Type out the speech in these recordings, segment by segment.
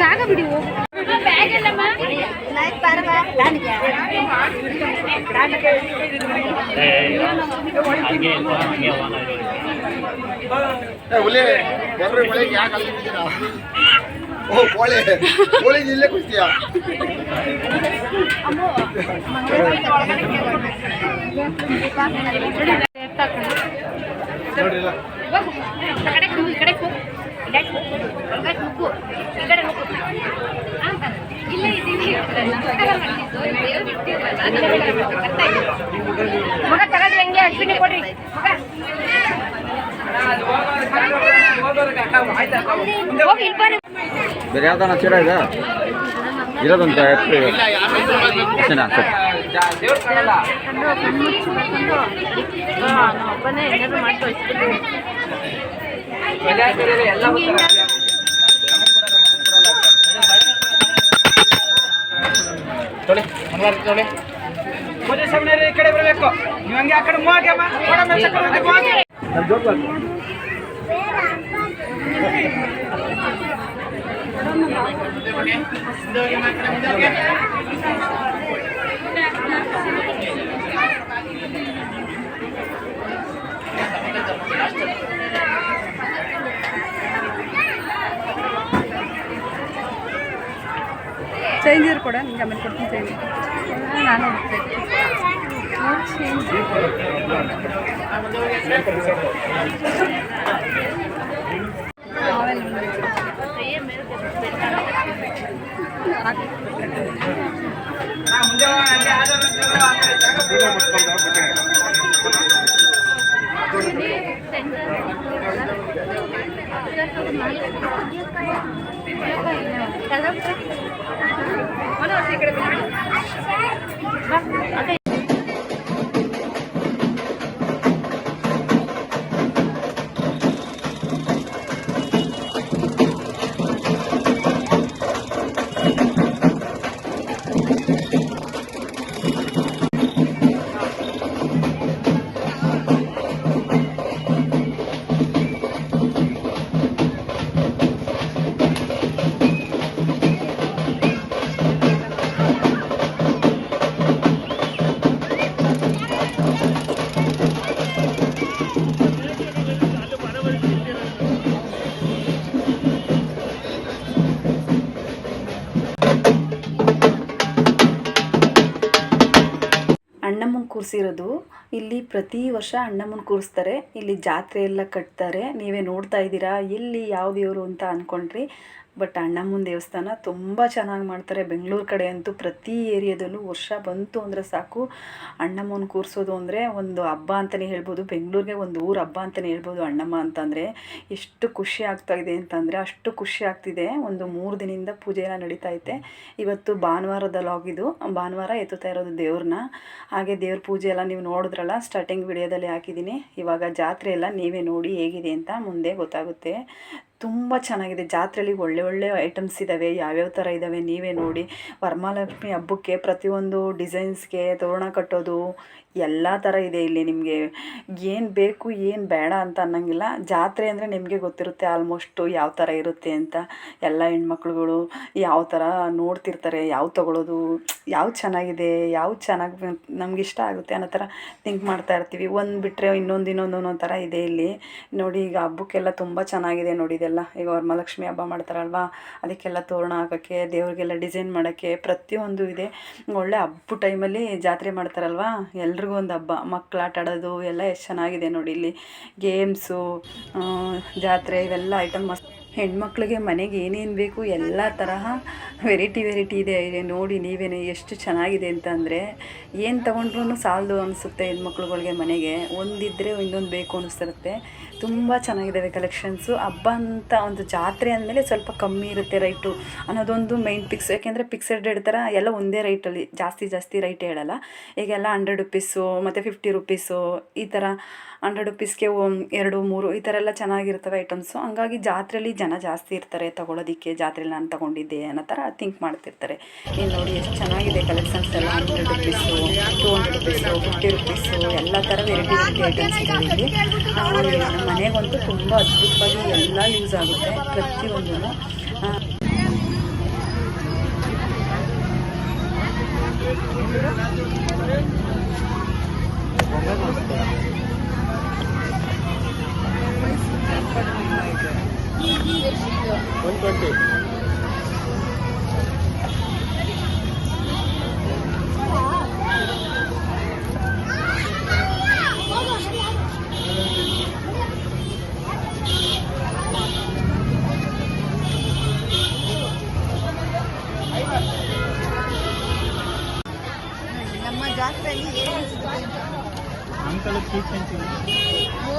ಜಾಗ ಬಿಡಿ ಕೋಳಿ ಇಲ್ಲೇ ಕುಸ್ತೀಯಾ ಮಗ ತಗೊಳ್ಳಿ ಹಂಗೆ ಅಶ್ವಿನಿ ಕೊಡ್ರಿ ಬೇರೆ ಯಾವ್ದಾನ ಚೀರ ಇದೆ ಇರೋದಂತ ಒಬ್ಬನೇ ಏನಾದ್ರು ಮಾಡಿ ತೋರಿಸ್ಬಿಟ್ಟು ಈ ಕಡೆ ಬರಬೇಕು ನೀವು ಹಂಗೆ ಆ ಕಡೆ ಚೇಂಜ್ ಇರು ಕೊಡ ನಿಂಗೆ ಆಮೇಲೆ ಕೊಡ್ತೀನಿ ಚೇಂಜ್ ನಾನು ಅಣ್ಣಮ್ಮನ ಕೂರಿಸಿರೋದು ಇಲ್ಲಿ ಪ್ರತಿ ವರ್ಷ ಅಣ್ಣಮ್ಮನ ಕೂರಿಸ್ತಾರೆ. ಇಲ್ಲಿ ಜಾತ್ರೆ ಎಲ್ಲ ಕಟ್ತಾರೆ. ನೀವೇ ನೋಡ್ತಾ ಇದ್ದೀರಾ ಎಲ್ಲಿ ಯಾವ ದೇವರು ಅಂತ ಅಂದ್ಕೊಂಡ್ರಿ. ಬಟ್ ಅಣ್ಣಮ್ಮನ ದೇವಸ್ಥಾನ ತುಂಬ ಚೆನ್ನಾಗಿ ಮಾಡ್ತಾರೆ. ಬೆಂಗಳೂರು ಕಡೆ ಅಂತೂ ಪ್ರತಿ ಏರಿಯಾದಲ್ಲೂ ವರ್ಷ ಬಂತು ಅಂದರೆ ಸಾಕು ಅಣ್ಣಮ್ಮನ ಕೂರಿಸೋದು ಅಂದರೆ ಒಂದು ಹಬ್ಬ ಅಂತಲೇ ಹೇಳ್ಬೋದು. ಬೆಂಗಳೂರಿಗೆ ಒಂದು ಊರು ಹಬ್ಬ ಅಂತಲೇ ಹೇಳ್ಬೋದು ಅಣ್ಣಮ್ಮ ಅಂತಂದರೆ. ಎಷ್ಟು ಖುಷಿ ಆಗ್ತಾಯಿದೆ ಅಂತಂದರೆ ಅಷ್ಟು ಖುಷಿ ಆಗ್ತಿದೆ. ಒಂದು 3 ದಿನದಿಂದ ಪೂಜೆ ಎಲ್ಲ ನಡೀತಾ ಐತೆ. ಇವತ್ತು ಭಾನುವಾರದ ಲಾಗಿದು, ಭಾನುವಾರ ಎತ್ತುತ್ತಾ ಇರೋದು ದೇವ್ರನ್ನ. ಹಾಗೆ ದೇವ್ರ ಪೂಜೆ ಎಲ್ಲ ನೀವು ನೋಡಿದ್ರಲ್ಲ, ಸ್ಟಾರ್ಟಿಂಗ್ ವಿಡಿಯೋದಲ್ಲಿ ಹಾಕಿದ್ದೀನಿ. ಇವಾಗ ಜಾತ್ರೆ ಎಲ್ಲ ನೀವೇ ನೋಡಿ ಹೇಗಿದೆ ಅಂತ ಮುಂದೆ ಗೊತ್ತಾಗುತ್ತೆ. ತುಂಬ ಚೆನ್ನಾಗಿದೆ. ಜಾತ್ರೆಯಲ್ಲಿ ಒಳ್ಳೆ ಐಟಮ್ಸ್ ಇದ್ದಾವೆ. ಯಾವ್ಯಾವ ಥರ ಇದ್ದಾವೆ ನೀವೇ ನೋಡಿ. ವರಮಹಾಲಕ್ಷ್ಮಿ ಹಬ್ಬಕ್ಕೆ ಪ್ರತಿಯೊಂದು ಡಿಸೈನ್ಸ್ಗೆ ತೋರಣ ಕಟ್ಟೋದು ಎಲ್ಲ ಥರ ಇದೆ ಇಲ್ಲಿ. ನಿಮಗೆ ಏನು ಬೇಕು ಏನು ಬೇಡ ಅಂತ ಅನ್ನೋಂಗಿಲ್ಲ. ಜಾತ್ರೆ ಅಂದರೆ ನಿಮಗೆ ಗೊತ್ತಿರುತ್ತೆ ಆಲ್ಮೋಸ್ಟು ಯಾವ ಥರ ಇರುತ್ತೆ ಅಂತ. ಎಲ್ಲ ಹೆಣ್ಮಕ್ಳುಗಳು ಯಾವ ಥರ ನೋಡ್ತಿರ್ತಾರೆ, ಯಾವ ತೊಗೊಳ್ಳೋದು, ಯಾವ್ದು ಚೆನ್ನಾಗಿದೆ, ಯಾವ್ದು ಚೆನ್ನಾಗಿ ನಮಗಿಷ್ಟ ಆಗುತ್ತೆ ಅನ್ನೋ ಥರ ಥಿಂಕ್ ಮಾಡ್ತಾ ಇರ್ತೀವಿ. ಒಂದು ಬಿಟ್ಟರೆ ಇನ್ನೊಂದು ಥರ ಇದೆ ಇಲ್ಲಿ ನೋಡಿ. ಈಗ ಹಬ್ಬಕ್ಕೆಲ್ಲ ತುಂಬ ಚೆನ್ನಾಗಿದೆ ನೋಡಿ. ಇದೆಲ್ಲ ಈಗ ವರಮಹಾಲಕ್ಷ್ಮಿ ಹಬ್ಬ ಮಾಡ್ತಾರಲ್ವ, ಅದಕ್ಕೆಲ್ಲ ತೋರಣ ಹಾಕೋಕ್ಕೆ, ದೇವ್ರಿಗೆಲ್ಲ ಡಿಸೈನ್ ಮಾಡೋಕ್ಕೆ ಪ್ರತಿಯೊಂದು ಇದೆ. ಒಳ್ಳೆ ಹಬ್ಬ ಟೈಮಲ್ಲಿ ಜಾತ್ರೆ ಮಾಡ್ತಾರಲ್ವ, ಎಲ್ರಿಗೂ ಒಂದು ಹಬ್ಬ. ಮಕ್ಳು ಆಟ ಆಡೋದು ಎಲ್ಲ ಎಷ್ಟು ಚೆನ್ನಾಗಿದೆ ನೋಡಿ. ಇಲ್ಲಿ ಗೇಮ್ಸು, ಜಾತ್ರೆ ಇವೆಲ್ಲ ಐಟಮ್ ಮಸ್ತ್. ಹೆಣ್ಮಕ್ಳಿಗೆ ಮನೆಗೆ ಏನೇನು ಬೇಕು ಎಲ್ಲ ತರಹ ವೆರೈಟಿ ಇದೆ ನೋಡಿ. ನೀವೇನೇ ಎಷ್ಟು ಚೆನ್ನಾಗಿದೆ ಅಂತಂದರೆ ಏನು ತೊಗೊಂಡ್ರೂ ಸಾಲದು ಅನಿಸುತ್ತೆ ಹೆಣ್ಮಕ್ಳುಗಳಿಗೆ. ಮನೆಗೆ ಒಂದಿದ್ದರೆ ಇನ್ನೊಂದು ಬೇಕು ಅನಿಸ್ತಿರುತ್ತೆ. ತುಂಬ ಚೆನ್ನಾಗಿದ್ದಾವೆ ಕಲೆಕ್ಷನ್ಸು. ಹಬ್ಬ ಅಂತ ಒಂದು ಜಾತ್ರೆ ಅಂದಮೇಲೆ ಸ್ವಲ್ಪ ಕಮ್ಮಿ ಇರುತ್ತೆ ರೈಟು ಅನ್ನೋದೊಂದು ಮೈನ್ ಫಿಕ್ಸ್. ಯಾಕೆಂದರೆ ಫಿಕ್ಸೆಡ್ ಇಡ್ತಾರೆ ಎಲ್ಲ ಒಂದೇ ರೈಟಲ್ಲಿ, ಜಾಸ್ತಿ ರೈಟ್ ಹೇಳಲ್ಲ. ಈಗೆಲ್ಲ 100 ರುಪೀಸು ಮತ್ತು 50 ರುಪೀಸು ಈ ಥರ. 100 ರುಪೀಸ್ಗೆ 2, 3 ಈ ಥರ ಎಲ್ಲ ಚೆನ್ನಾಗಿರ್ತವೆ ಐಟಮ್ಸು. ಹಂಗಾಗಿ ಜಾತ್ರೆಯಲ್ಲಿ ಜನ ಜಾಸ್ತಿ ಇರ್ತಾರೆ ತೊಗೊಳೋದಕ್ಕೆ. ಜಾತ್ರೆಯಲ್ಲಿ ನಾನು ತೊಗೊಂಡಿದ್ದೆ ಅನ್ನೋ ಥರ ಥಿಂಕ್ ಮಾಡ್ತಿರ್ತಾರೆ. ಇಲ್ಲಿ ನೋಡಿ ಎಷ್ಟು ಚೆನ್ನಾಗಿದೆ ಕಲೆಕ್ಷನ್ಸ್ ಎಲ್ಲ. 100 ರುಪೀಸು, 200 ರುಪೀಸು, 50 ರುಪೀಸು ಎಲ್ಲ ಥರ ವೆರೈಟಿ ಐಟಮ್ಸ್ ಇದ್ದಾವೆ ಇಲ್ಲಿ. ಮನೆಗಂತೂ ತುಂಬ ಅದ್ಭುತವಾಗಿ ಎಲ್ಲ ಯೂಸ್ ಆಗುತ್ತೆ ಪ್ರತಿಯೊಂದೂ. ನಮ್ಮ ಜಾತ್ರೆಯಲ್ಲಿ ಏನು ಸಿಗುತ್ತೆ ಅಂಕಲ್ ಚೀಪ್ ಅಂತೀವಿ. ಓ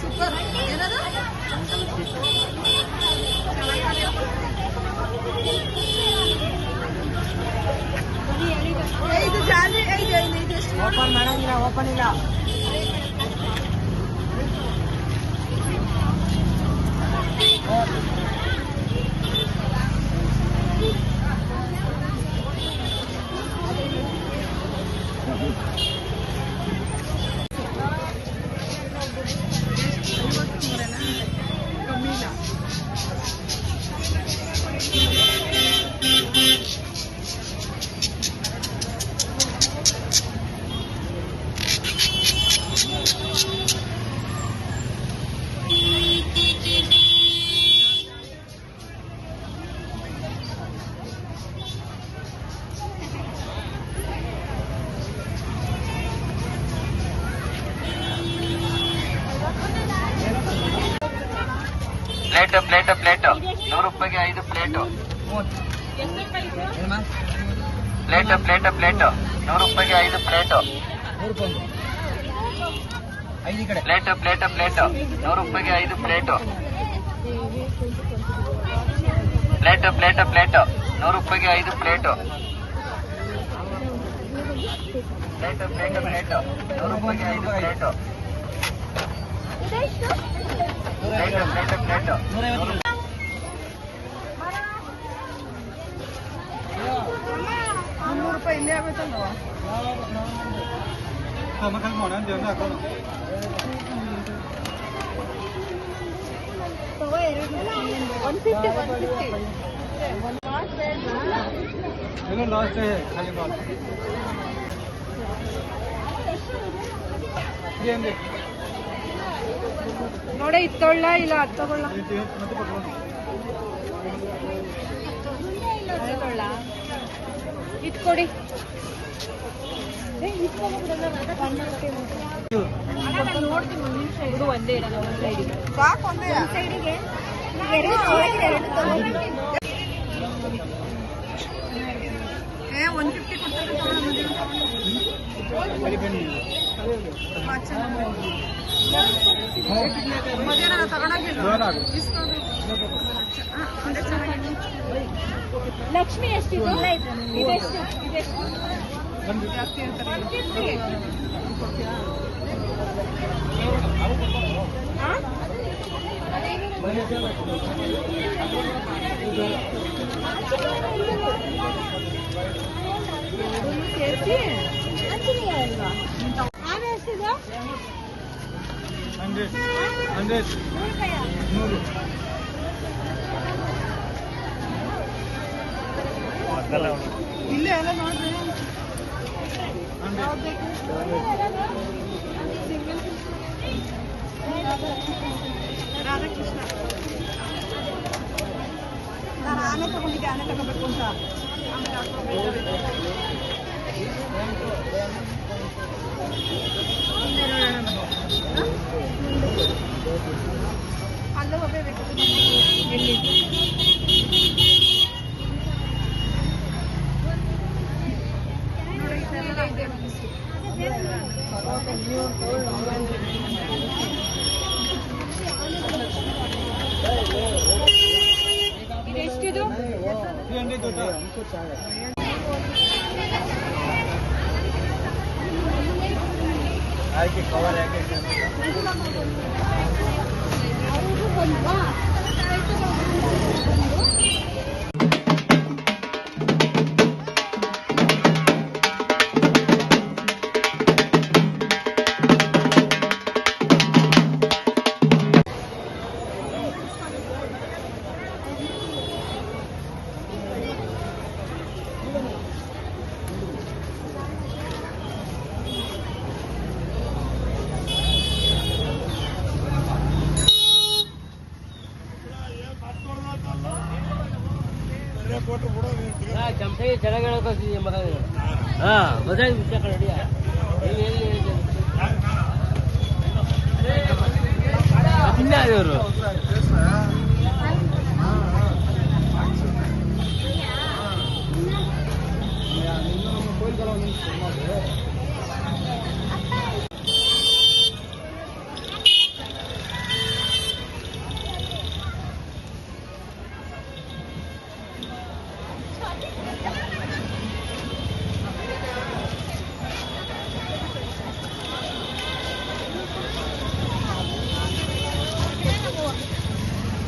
ಸೂಪರ್. ಏನದು ಅಂಕಲ್ ಚೀಪ್. ಇದು ಜಾತ್ರೆ ಇದು ಓಪನ್ ಮಾಡಂಗಿಲ್ಲ, ಓಪನ್ ಇಲ್ಲ. ಪ್ಲೇಟ್ 100 ರೂಪಾಯಿಗೆ 5 ಪ್ಲೇಟು. ಪ್ಲೇಟ್ 100 ರೂಪಾಯಿಗೆ 5 ಪ್ಲೇಟು. ಪ್ಲೇಟ್ 100 ರೂಪಾಯಿಗೆ 5 ಪ್ಲೇಟು. ಪ್ಲೇಟ್ 100 ರೂಪಾಯಿಗೆ 5 ಪ್ಲೇಟು. ಪ್ಲೇಟ್ 100 ರೂಪಾಯಿಗೆ 5 ಪ್ಲೇಟು. ಪ್ಲೇಟ್ 300 ರೂಪಾಯಿ ಇಲ್ಲೇ ಆಗುತ್ತಲ್ವ? ನೋಡಿ ಇದು ತೊಗೊಳ್ಳ ಇಲ್ಲ ಅದು ತಗೊಳ್ಳ? ಇದು ಕೊಡಿ. ನೋಡ್ತೀನಿ ಒಂದೇ ಇರಲ್ಲ, ಒಂದು ಸೈಡಿಗೆ ಸಾಕು. ಒಂದೇ ಸೈಡಿಗೆ ಮಧ್ಯಾಹ್ನ ತಗೊಂಡೋಗಿಲ್ಲ. ಲಕ್ಷ್ಮಿ ಎಷ್ಟಿದೆ? ಇದೆಷ್ಟು? ಜಾಸ್ತಿ ಅಂತಾರೆ. ಇಲ್ಲೇ ಎಲ್ಲ ನೋಡ್ರಿ ರಾಧಾಕೃಷ್ಣ ನಾನು ಆನೆ ತಗೊಂಡಿದ್ದೆ, ಆನೆ ತಗೋಬೇಕು ಅಂತ ಅಲ್ಲೇ ಹೋಗಬೇಕು. ಎಲ್ಲಿ ಎಷ್ಟಿದು? ಆಯ್ಕೆ ಕವರ್ ಯಾಕೆ ಚಮಚೆ ಚೆನ್ನಾಗಿ ಮಗ ಹಾಂ ಮಜಾಗಿ ವಿಷಯ ಕಡಿಯ ಇವರು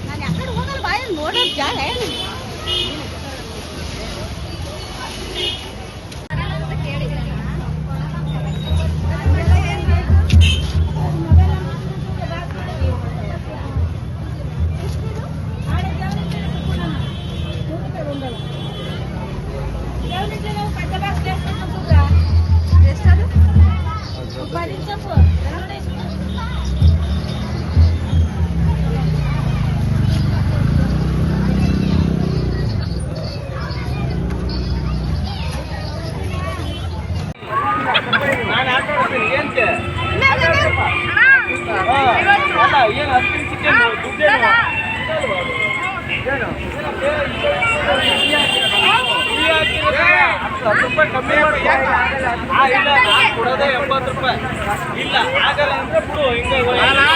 ನಾನು ಯಾಕಡೆ ಹೋಗಲ್ಲ, ಬಾಯ ನೋಡೋದು ಜಾಗ ಏನು ಕೊಡೋದೇ 80 ರೂಪಾಯಿ ಇಲ್ಲ ಆಗಲ್ಲ ಅಂದ್ರೆ ಬಿಡು ಹಿಂಗೆ ಬೇಕಾ?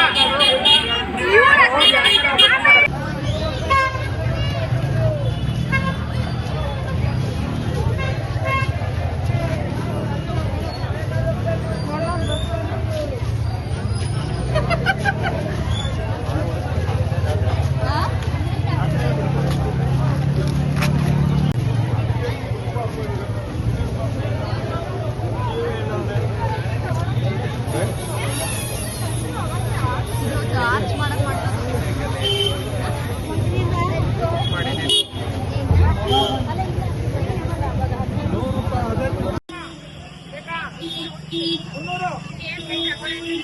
300